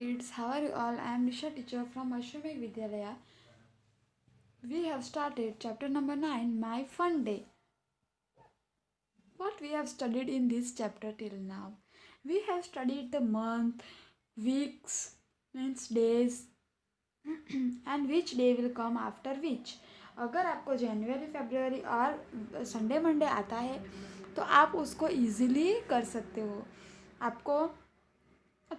Kids, how are you all? I am Nisha, teacher from Ashramik Vidyalaya. We have started chapter number 9, My Fun Day. What we have studied in this chapter till now? We have studied the month, weeks, means days, and which day will come after which. अगर आपको जनवरी फरवरी और Sunday Monday आता है तो आप उसको easily कर सकते हो. आपको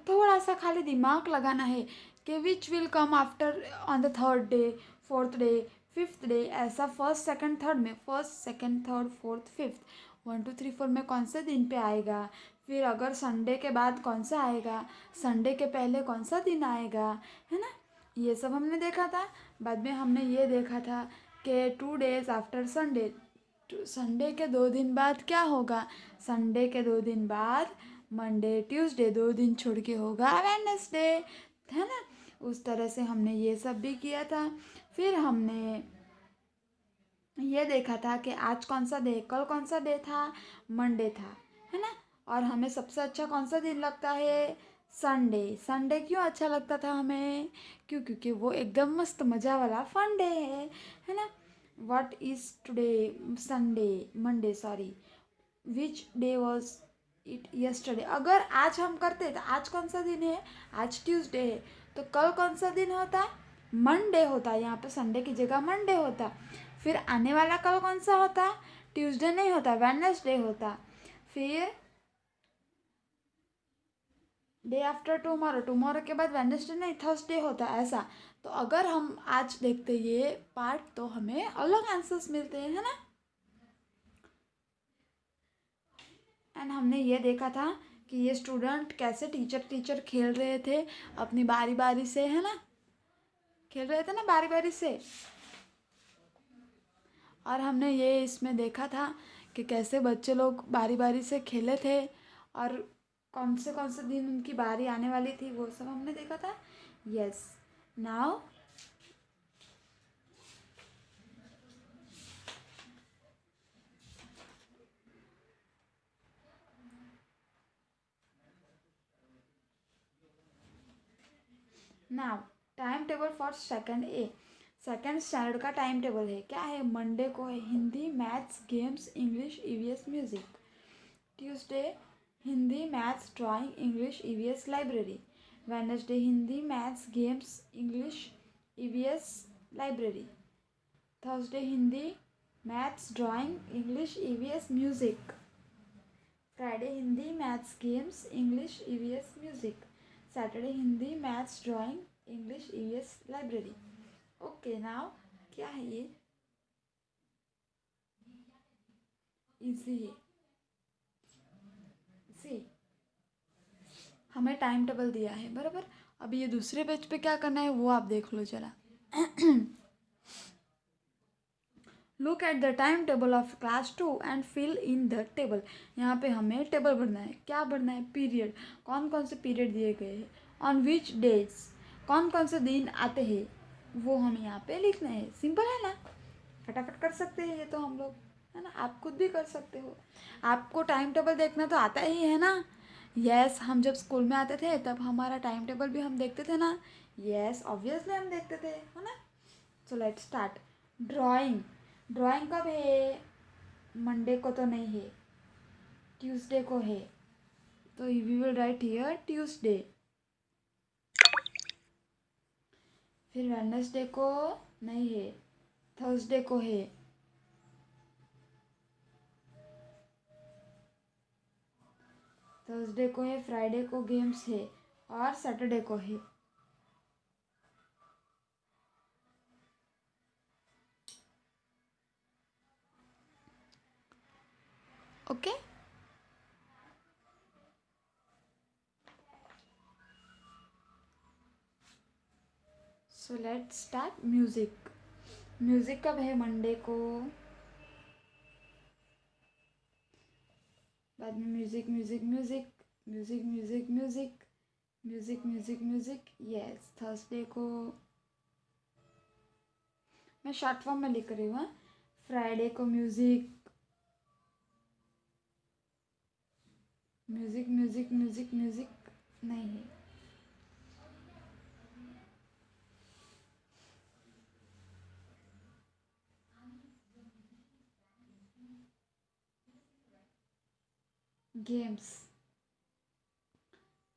थोड़ा सा खाली दिमाग लगाना है कि which will come after on the third day, fourth day, fifth day, ऐसा फर्स्ट सेकंड थर्ड में, first second third fourth fifth, 1 2 3 4 में कौन से दिन पे आएगा, फिर अगर संडे के बाद कौन सा आएगा, संडे के पहले कौन सा दिन आएगा, है ना. ये सब हमने देखा था. बाद में हमने ये देखा था कि 2 days आफ्टर संडे, संडे के 2 दिन बाद क्या होगा, संडे के 2 दिन बाद मंडे ट्यूसडे, 2 दिन छोड़ के होगा वेडनेसडे, है ना. उस तरह से हमने ये सब भी किया था. फिर हमने ये देखा था कि आज कौन सा डे, कल कौन सा डे था, मंडे था, है ना. और हमें सबसे अच्छा कौन सा दिन लगता है, संडे. संडे क्यों अच्छा लगता था हमें, क्योंकि वो एकदम मस्त मज़ा वाला फन डे है ना. What is today, Sunday, Monday sorry, which day was it yesterday. अगर आज हम करते तो आज कौन सा दिन है, आज ट्यूसडे है, तो कल कौन सा दिन होता, मंडे होता. यहाँ पे संडे की जगह मंडे होता. फिर आने वाला कल कौन सा होता, ट्यूसडे नहीं होता, वेडनेसडे होता. फिर डे आफ्टर टुमारो, टुमारो के बाद वेडनेसडे नहीं, थर्सडे होता, ऐसा. तो अगर हम आज देखते ये पार्ट तो हमें अलग आंसर्स मिलते हैं, है ना. एंड हमने ये देखा था कि ये स्टूडेंट कैसे टीचर टीचर खेल रहे थे अपनी बारी बारी से, है ना, खेल रहे थे ना बारी बारी से. और हमने ये इसमें देखा था कि कैसे बच्चे लोग बारी बारी से खेले थे और कौन से दिन उनकी बारी आने वाली थी, वो सब हमने देखा था. Yes. Now now time table for second A. Second standard का टाइम टेबल है, क्या है, मंडे को है Hindi, maths, games, English, EVS, music. Tuesday Hindi, maths, drawing, English, EVS, library. Wednesday Hindi, maths, games, English, EVS, library. Thursday Hindi, maths, drawing, English, EVS, music. Friday Hindi, maths, games, English, EVS, music. Saturday Hindi, maths, drawing, English, EVS, library. Okay. Now क्या है ये, easy है. सी, हमें time table दिया है बराबर. अभी ये दूसरे पेज पे क्या करना है वो आप देख लो जरा. Look at the time table of class 2 and fill in the table. यहाँ पे हमें टेबल भरना है. क्या भरना है, पीरियड. कौन कौन से पीरियड दिए गए हैं, ऑन विच डेज, कौन कौन से दिन आते हैं, वो हमें यहाँ पे लिखना है. सिंपल है ना, फटाफट कर सकते हैं ये तो हम लोग, है ना. आप खुद भी कर सकते हो. आपको टाइम टेबल देखना तो आता ही है ना. यस, हम जब स्कूल में आते थे तब हमारा टाइम टेबल भी हम देखते थे ना. यस, ऑब्वियसली हम देखते थे, है ना. So let's start. Drawing. Drawing कब है, मंडे को तो नहीं है, ट्यूसडे को है, तो we will write here Tuesday. फिर वेडनेसडे को नहीं है, थर्सडे को है. थर्सडे को है, फ्राइडे को गेम्स है और सैटरडे को है. Okay. So let's start. Music. Music कब है, मंडे को. बाद में music music music music music music music music music. Yes, Thursday को. मैं शॉर्ट फॉर्म में लिख रही हूँ. फ्राइडे को music music music music music नहीं है. games.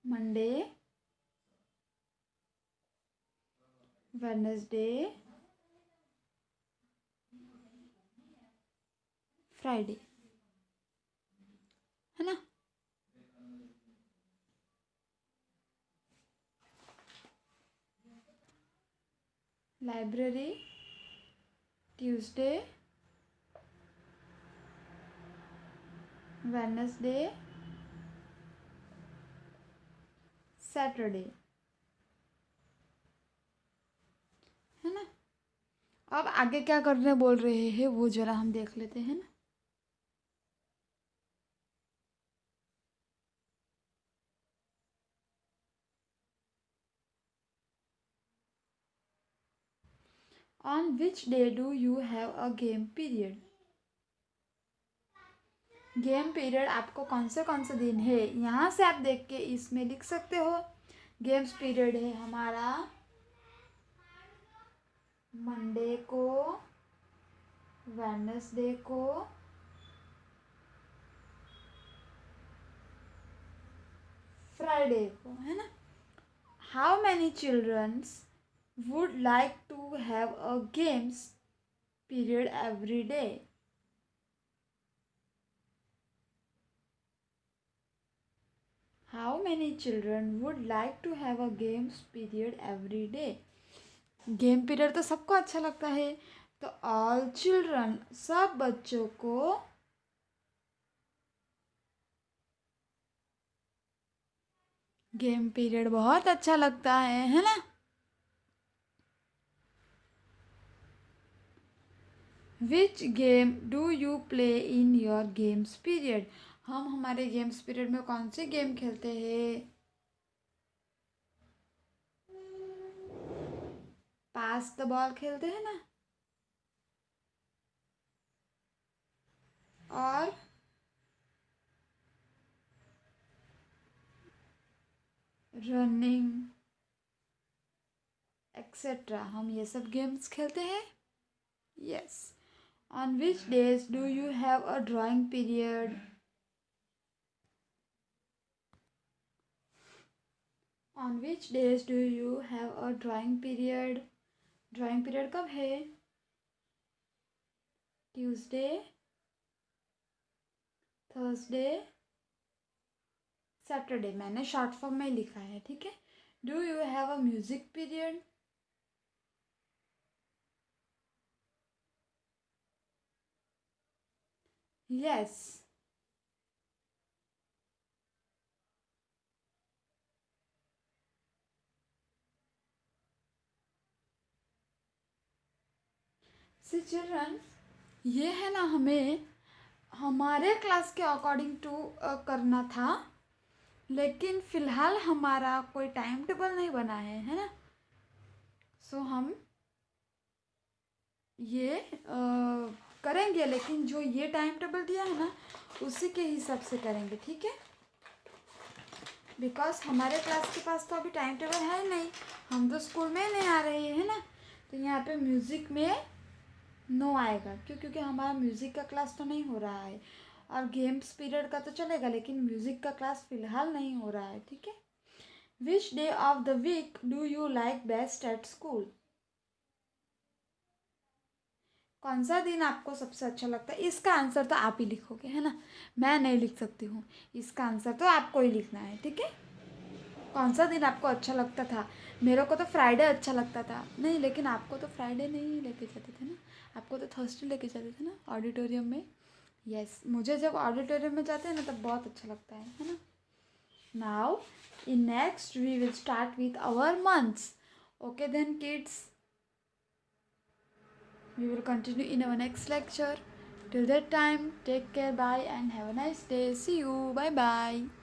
Monday, Wednesday, Friday, है ना. Library, Tuesday, Wednesday, Saturday, है ना. अब आगे क्या करने बोल रहे हैं वो जरा हम देख लेते हैं ना. On which day do you have a game period? Game period आपको कौन से दिन है यहाँ से आप देख के इसमें लिख सकते हो. गेम्स पीरियड है हमारा मंडे को, वेडनेसडे को, फ्राइडे को, है ना. How many childrens would like to have a games period every day? How many children would like to have a games period every day? Game period तो सबको अच्छा लगता है, तो ऑल चिल्ड्रन, सब बच्चों को गेम पीरियड बहुत अच्छा लगता है ना. Which game do you play in your games period? हम हमारे गेम्स पीरियड में कौन से गेम खेलते हैं? पास द बॉल खेलते हैं ना, और रनिंग एक्सेट्रा, हम ये सब गेम्स खेलते हैं. Yes. On which days do you have a drawing period? On which days do you have a drawing period? Drawing period कब है? Tuesday, Thursday, Saturday. मैंने शॉर्ट फॉर्म में लिखा है, ठीक है. Do you have a music period? Yes. See children, ये है ना, हमें हमारे क्लास के अकॉर्डिंग टू करना था, लेकिन फ़िलहाल हमारा कोई टाइम टेबल नहीं बना है ना. सो हम ये करेंगे, लेकिन जो ये टाइम टेबल दिया है ना उसी के हिसाब से करेंगे, ठीक है. बिकॉज हमारे क्लास के पास तो अभी टाइम टेबल है नहीं, हम तो स्कूल में नहीं आ रहे हैं ना. तो यहाँ पे म्यूज़िक में नो आएगा, क्योंकि हमारा म्यूज़िक का क्लास तो नहीं हो रहा है. और गेम्स पीरियड का तो चलेगा, लेकिन म्यूज़िक का क्लास फ़िलहाल नहीं हो रहा है, ठीक है. Which day of the week do you like best at school? कौन सा दिन आपको सबसे अच्छा लगता है? इसका आंसर तो आप ही लिखोगे, है ना. मैं नहीं लिख सकती हूँ. इसका आंसर तो आपको ही लिखना है, ठीक है. कौन सा दिन आपको अच्छा लगता था? मेरे को तो फ्राइडे अच्छा लगता था. नहीं, लेकिन आपको तो फ्राइडे नहीं लेके जाते थे ना, आपको तो थर्सडे लेके जाते थे ना ऑडिटोरियम में. यस, मुझे जब ऑडिटोरियम में जाते हैं ना तब बहुत अच्छा लगता है ना. Now in next we will start with our months. Okay then kids, we will continue in our next lecture. Till that time, take care, bye, and have a nice day. See you. Bye bye.